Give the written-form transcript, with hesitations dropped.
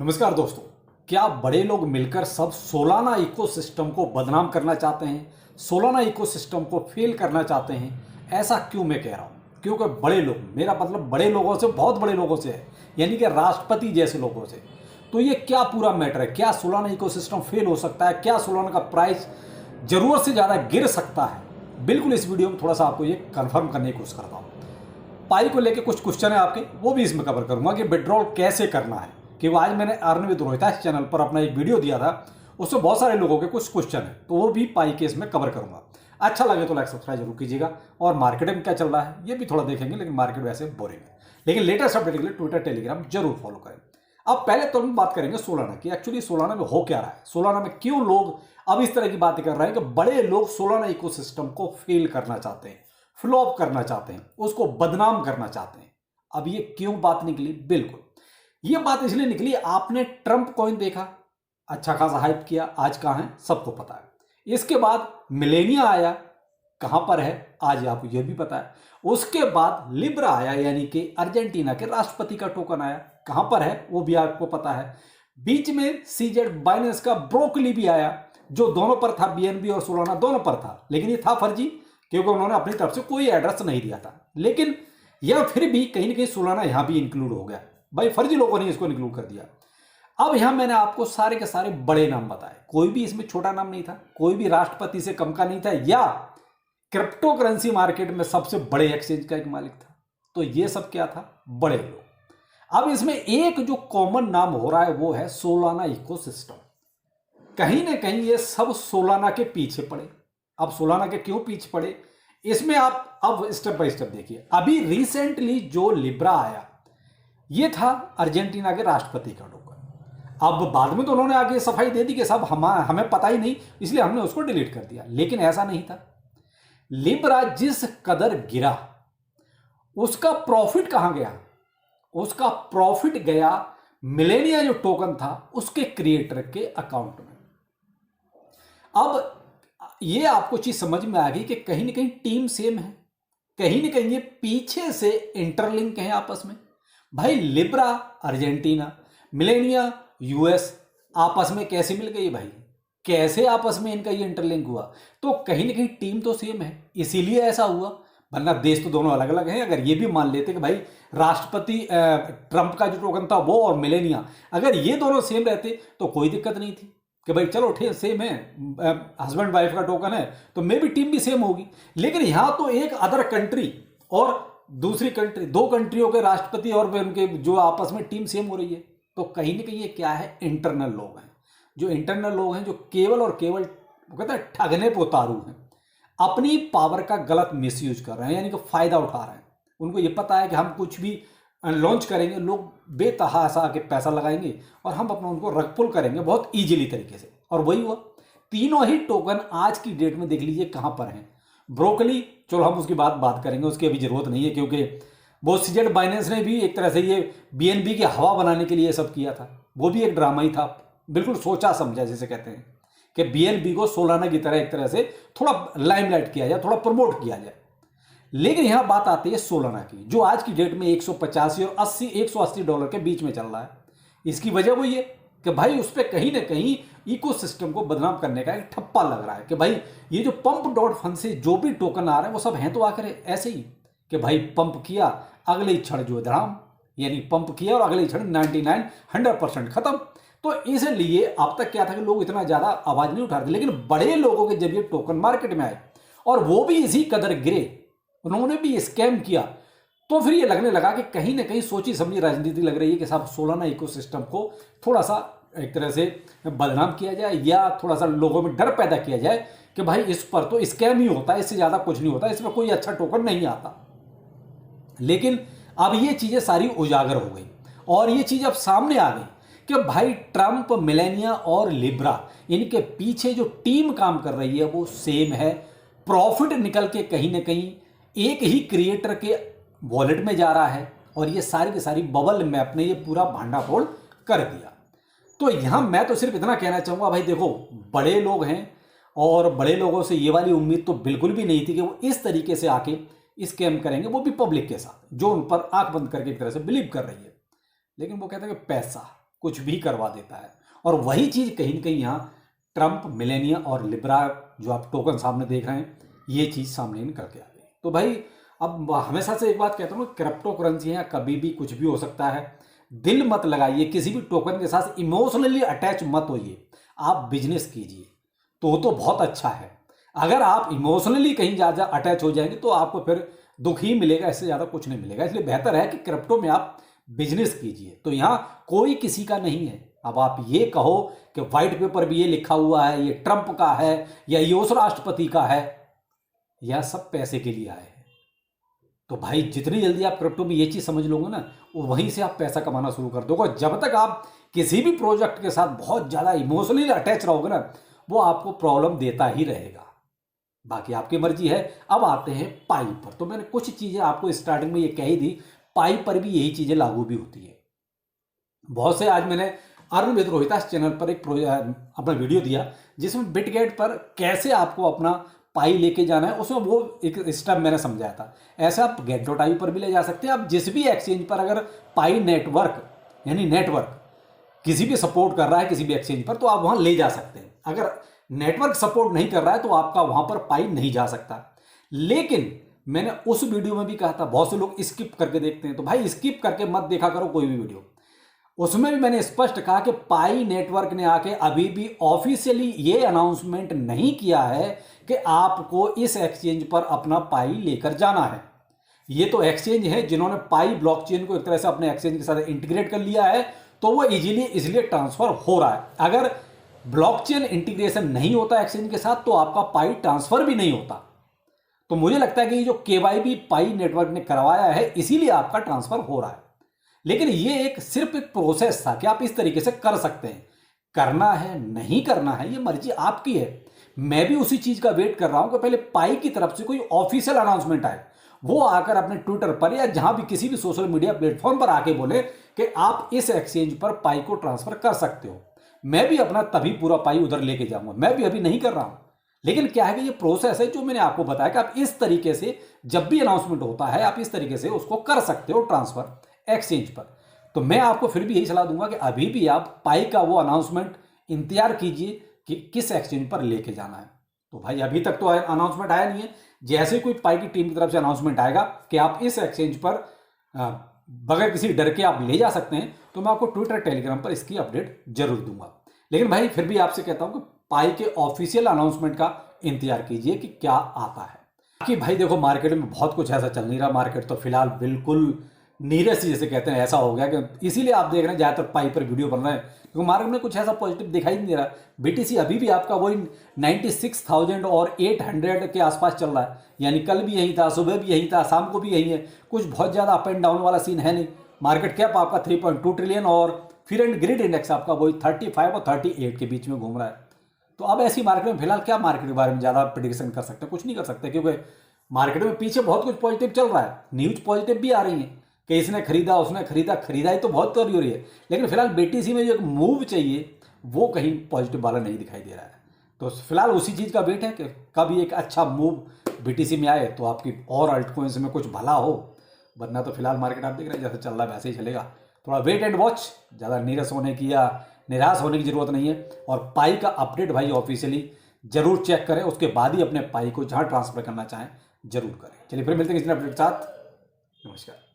नमस्कार दोस्तों। क्या बड़े लोग मिलकर सब सोलाना इकोसिस्टम को बदनाम करना चाहते हैं, सोलाना इकोसिस्टम को फेल करना चाहते हैं? ऐसा क्यों मैं कह रहा हूँ? क्योंकि बड़े लोग, मेरा मतलब बड़े लोगों से, बहुत बड़े लोगों से है, यानी कि राष्ट्रपति जैसे लोगों से। तो ये क्या पूरा मैटर है? क्या सोलाना इकोसिस्टम फेल हो सकता है? क्या सोलाना का प्राइस जरूरत से ज़्यादा गिर सकता है? बिल्कुल इस वीडियो में थोड़ा सा आपको ये कंफर्म करने की कोशिश करता हूँ। पाई को लेके कुछ क्वेश्चन है आपके, वो भी इसमें कवर करूंगा कि विड्रॉल कैसे करना है। कि वो आज मैंने अर्न विद रोहिता इस चैनल पर अपना एक वीडियो दिया था, उसमें बहुत सारे लोगों के कुछ क्वेश्चन है, तो वो भी पाई के इसमें कवर करूंगा। अच्छा लगे तो लाइक सब्सक्राइब जरूर कीजिएगा। और मार्केट में क्या चल रहा है ये भी थोड़ा देखेंगे, लेकिन मार्केट वैसे बोरिंग है। लेकिन लेटेस्ट अपडेट के लिए ट्विटर टेलीग्राम जरूर फॉलो करें। अब पहले तो हम बात करेंगे सोलाना की। एक्चुअली सोलाना में हो क्या रहा है, सोलाना में क्यों लोग अब इस तरह की बातें कर रहे हैं कि बड़े लोग सोलाना इकोसिस्टम को फेल करना चाहते हैं, फ्लॉप करना चाहते हैं, उसको बदनाम करना चाहते हैं। अब ये क्यों बात निकली? बिल्कुल ये बात इसलिए निकली, आपने ट्रंप कॉइन देखा, अच्छा खासा हाइप किया, आज कहां है सबको पता है। इसके बाद मिलेनिया आया, कहां पर है आज आपको यह भी पता है। उसके बाद लिब्रा आया, यानी कि अर्जेंटीना के राष्ट्रपति का टोकन आया, कहां पर है वो भी आपको पता है। बीच में सीजेड बाइनेंस का ब्रोकली भी आया, जो दोनों पर था, बीएनबी और सोलाना दोनों पर था, लेकिन ये था फर्जी, क्योंकि उन्होंने अपनी तरफ से कोई एड्रेस नहीं दिया था। लेकिन यह फिर भी कहीं ना कहीं सोलाना यहां भी इंक्लूड हो गया भाई, फर्जी लोगों ने इसको इंक्लूड कर दिया। अब यहां मैंने आपको सारे के सारे बड़े नाम बताए, कोई भी इसमें छोटा नाम नहीं था, कोई भी राष्ट्रपति से कम का नहीं था, या क्रिप्टो करेंसी मार्केट में सबसे बड़े एक्सचेंज का एक मालिक था। तो ये सब क्या था? बड़े लोग। अब इसमें एक जो कॉमन नाम हो रहा है वो है सोलाना इकोसिस्टम। कहीं ना कहीं ये सब सोलाना के पीछे पड़े। अब सोलाना के क्यों पीछे पड़े, इसमें आप अब स्टेप बाय स्टेप देखिए। अभी रिसेंटली जो लिब्रा आया, ये था अर्जेंटीना के राष्ट्रपति का टोकन। अब बाद में तो उन्होंने आगे सफाई दे दी कि साहब हमें पता ही नहीं, इसलिए हमने उसको डिलीट कर दिया। लेकिन ऐसा नहीं था। लिब्रा जिस कदर गिरा, उसका प्रॉफिट कहां गया? उसका प्रॉफिट गया मिलेनिया जो टोकन था उसके क्रिएटर के अकाउंट में। अब ये आपको चीज समझ में आ गई कि कहीं ना कहीं टीम सेम है, कहीं ना कहीं ये पीछे से इंटरलिंक है आपस में। भाई लिब्रा अर्जेंटीना, मिलेनिया यूएस, आपस में कैसे मिल गई भाई? कैसे आपस में इनका ये इंटरलिंक हुआ? तो कहीं ना कहीं टीम तो सेम है, इसीलिए ऐसा हुआ, वरना देश तो दोनों अलग अलग हैं। अगर ये भी मान लेते कि भाई राष्ट्रपति ट्रंप का जो टोकन था वो और मिलेनिया, अगर ये दोनों सेम रहते तो कोई दिक्कत नहीं थी कि भाई चलो ठीक सेम है, हस्बैंड वाइफ का टोकन है तो मे भी टीम भी सेम होगी। लेकिन यहां तो एक अदर कंट्री और दूसरी कंट्री, दो कंट्रियों के राष्ट्रपति और उनके जो आपस में टीम सेम हो रही है। तो कहीं ना कहीं ये क्या है? इंटरनल लोग हैं। जो इंटरनल लोग हैं, जो केवल और केवल कहते हैं ठगने पे उतारू हैं, अपनी पावर का गलत मिसयूज कर रहे हैं, यानी कि फायदा उठा रहे हैं। उनको ये पता है कि हम कुछ भी लॉन्च करेंगे, लोग बेतहासा के पैसा लगाएंगे और हम अपना उनको रग पुल करेंगे बहुत इजीली तरीके से। और वही हुआ। तीनों ही टोकन आज की डेट में देख लीजिए कहां पर हैं। ब्रोकली, चलो हम उसकी बात करेंगे, उसकी अभी जरूरत नहीं है, क्योंकि वो सीजेड बाइनेंस ने भी एक तरह से ये बीएनबी की हवा बनाने के लिए सब किया था। वो भी एक ड्रामा ही था, बिल्कुल सोचा समझा जिसे कहते हैं, कि बीएनबी को सोलाना की तरह एक तरह से थोड़ा लाइमलाइट किया जाए, थोड़ा प्रमोट किया जाए। लेकिन यहां बात आती है सोलाना की, जो आज की डेट में 185 और 80 $180 के बीच में चल रहा है। इसकी वजह वही है कि भाई उस पर कहीं ना कहीं इकोसिस्टम को बदनाम करने का एक ठप्पा लग रहा है कि भाई ये जो पंप डॉट फंड से जो भी टोकन आ रहे हैं वो सब हैं तो आकर ऐसे ही कि भाई पंप किया, अगले ही क्षण जो धड़ाम, यानी पंप किया और अगले ही क्षण 99 100% खत्म। तो इसलिए अब तक क्या था कि लोग इतना ज्यादा आवाज नहीं उठा रहे थे। लेकिन बड़े लोगों के जब ये टोकन मार्केट में आए और वो भी इसी कदर गिरे, उन्होंने भी स्कैम किया, तो फिर ये लगने लगा कि कहीं ना कहीं सोची समझी राजनीति लग रही है कि साहब सोलाना इकोसिस्टम को थोड़ा सा एक तरह से बदनाम किया जाए, या थोड़ा सा लोगों में डर पैदा किया जाए कि भाई इस पर तो स्कैम ही होता है, इससे ज्यादा कुछ नहीं होता, इसमें कोई अच्छा टोकन नहीं आता। लेकिन अब ये चीजें सारी उजागर हो गई और ये चीज अब सामने आ गई कि भाई ट्रंप, मिलेनिया और लिब्रा, इनके पीछे जो टीम काम कर रही है वो सेम है। प्रॉफिट निकल के कहीं ना कहीं एक ही क्रिएटर के वॉलेट में जा रहा है, और ये सारी की सारी बबल मैप ने ये पूरा भांडाफोड़ कर दिया। तो यहां मैं तो सिर्फ इतना कहना चाहूंगा, भाई देखो बड़े लोग हैं और बड़े लोगों से ये वाली उम्मीद तो बिल्कुल भी नहीं थी कि वो इस तरीके से आके स्कैम करेंगे, वो भी पब्लिक के साथ जो उन पर आंख बंद करके एक तरह से बिलीव कर रही है। लेकिन वो कहते हैं कि पैसा, कुछ भी करवा देता है। और वही चीज़ कहीं ना कहीं यहाँ ट्रंप, मिलेनिया और लिब्रा जो आप टोकन सामने देख रहे हैं, ये चीज़ सामने निकल के आ गई। तो भाई अब हमेशा से एक बात कहता हूँ, क्रिप्टो करेंसी है, कभी भी कुछ भी हो सकता है। दिल मत लगाइए किसी भी टोकन के साथ, इमोशनली अटैच मत होइए। आप बिजनेस कीजिए तो बहुत अच्छा है। अगर आप इमोशनली कहीं ज़्यादा अटैच हो जाएंगे तो आपको फिर दुख ही मिलेगा, इससे ज़्यादा कुछ नहीं मिलेगा। इसलिए बेहतर है कि क्रिप्टो में आप बिजनेस कीजिए। तो यहाँ कोई किसी का नहीं है। अब आप ये कहो कि व्हाइट पेपर भी ये लिखा हुआ है, ये ट्रंप का है या ये उस राष्ट्रपति का है, यह सब पैसे के लिए आए हैं। तो भाई जितनी जल्दी आप क्रिप्टो में ये चीज़ समझ लोगे ना, वहीं से आप पैसा कमाना शुरू कर दोगे। जब तक आप किसी भी प्रोजेक्ट के साथ बहुत ज़्यादा इमोशनली अटैच रहोगे ना, वो आपको प्रॉब्लम देता ही रहेगा। बाकी आपकी मर्जी है। अब आते हैं पाई पर। तो मैंने कुछ चीज़ें आपको स्टार्टिंग में ये कही थी, पाई पर भी यही चीज़ें लागू भी होती है। बहुत से, आज मैंने अरुण विद रोहितास चैनल पर एक अपना वीडियो दिया जिसमें बिटगेट पर कैसे आपको अपना पाई लेके जाना है, उसमें वो एक स्टेप मैंने समझाया था। ऐसे आप गेट.आई पर भी ले जा सकते हैं। आप जिस भी एक्सचेंज पर अगर पाई नेटवर्क यानी नेटवर्क किसी भी सपोर्ट कर रहा है किसी भी एक्सचेंज पर, तो आप वहां ले जा सकते हैं। अगर नेटवर्क सपोर्ट नहीं कर रहा है तो आपका वहां पर पाई नहीं जा सकता। लेकिन मैंने उस वीडियो में भी कहा था, बहुत से लोग स्किप करके देखते हैं, तो भाई स्किप करके मत देखा करो कोई भी वीडियो। उसमें भी मैंने स्पष्ट कहा कि पाई नेटवर्क ने आके अभी भी ऑफिशियली ये अनाउंसमेंट नहीं किया है कि आपको इस एक्सचेंज पर अपना पाई लेकर जाना है। ये तो एक्सचेंज है जिन्होंने पाई ब्लॉकचेन को एक तरह से अपने एक्सचेंज के साथ इंटीग्रेट कर लिया है, तो वो इजीली इसलिए ट्रांसफर हो रहा है। अगर ब्लॉकचेन इंटीग्रेशन नहीं होता एक्सचेंज के साथ तो आपका पाई ट्रांसफर भी नहीं होता। तो मुझे लगता है कि ये जो केवाईबी पाई नेटवर्क ने करवाया है इसीलिए आपका ट्रांसफर हो रहा है। लेकिन ये एक सिर्फ एक प्रोसेस था कि आप इस तरीके से कर सकते हैं। करना है नहीं करना है ये मर्जी आपकी है। मैं भी उसी चीज का वेट कर रहा हूं कि पहले पाई की तरफ से कोई ऑफिशियल अनाउंसमेंट आए, वो आकर अपने ट्विटर पर या जहां भी किसी भी सोशल मीडिया प्लेटफॉर्म पर आके बोले कि आप इस एक्सचेंज पर पाई को ट्रांसफर कर सकते हो। मैं भी अपना तभी पूरा पाई उधर लेके जाऊंगा। मैं भी अभी नहीं कर रहा हूं, लेकिन क्या है कि ये प्रोसेस है जो मैंने आपको बताया कि आप इस तरीके से जब भी अनाउंसमेंट होता है आप इस तरीके से उसको कर सकते हो ट्रांसफर एक्सचेंज पर। तो मैं आपको फिर भी यही सलाह दूंगा कि अभी भी आप पाई का वो अनाउंसमेंट इंतजार कीजिए कि किस एक्सचेंज पर लेके जाना है। तो भाई अभी तक तो अनाउंसमेंट आया नहीं है। जैसे कोई पाई की टीम की तरफ से अनाउंसमेंट आएगा कि आप इस एक्सचेंज पर बगैर किसी डर के आप ले जा सकते हैं, तो मैं आपको ट्विटर टेलीग्राम पर इसकी अपडेट जरूर दूंगा। लेकिन भाई फिर भी आपसे कहता हूं कि पाई के ऑफिशियल अनाउंसमेंट का इंतजार कीजिए कि क्या आता है। बाकी भाई देखो, मार्केट में बहुत कुछ ऐसा चल नहीं रहा। मार्केट तो फिलहाल बिल्कुल नीरस जैसे कहते हैं ऐसा हो गया कि इसीलिए आप देख रहे हैं ज़्यादातर पाई पर वीडियो बन रहे हैं, क्योंकि मार्केट में कुछ ऐसा पॉजिटिव दिखाई नहीं दे रहा। बीटीसी अभी भी आपका वही 96,000 और 800 के आसपास चल रहा है। यानी कल भी यही था, सुबह भी यही था, शाम को भी यही है। कुछ बहुत ज़्यादा अप एंड डाउन वाला सीन है नहीं। मार्केट कैप आपका 3.2 ट्रिलियन और फिर एंड ग्रिड इंडेक्स आपका वही 35 और 38 के बीच में घूम रहा है। तो अब ऐसी मार्केट में फिलहाल क्या मार्केट के बारे में ज़्यादा प्रेडिक्शन कर सकते हैं? कुछ नहीं कर सकते, क्योंकि मार्केट में पीछे बहुत कुछ पॉजिटिव चल रहा है। न्यूज पॉजिटिव भी आ रही है कि इसने खरीदा, उसने खरीदा, खरीदाई तो बहुत हो रही है। लेकिन फिलहाल बीटीसी में जो एक मूव चाहिए वो कहीं पॉजिटिव वाला नहीं दिखाई दे रहा है। तो फिलहाल उसी चीज़ का वेट है कि कब एक अच्छा मूव बीटीसी में आए तो आपकी और अल्टकॉइंस में कुछ भला हो। वरना तो फिलहाल मार्केट आप देख रहे हैं जैसे चल रहा है वैसे ही चलेगा। थोड़ा वेट एंड वॉच, ज़्यादा नीरस होने की या निराश होने की जरूरत नहीं है। और पाई का अपडेट भाई ऑफिशियली जरूर चेक करें, उसके बाद ही अपने पाई को जहाँ ट्रांसफर करना चाहें जरूर करें। चलिए फिर मिलते हैं किसी अपडेट के साथ। नमस्कार।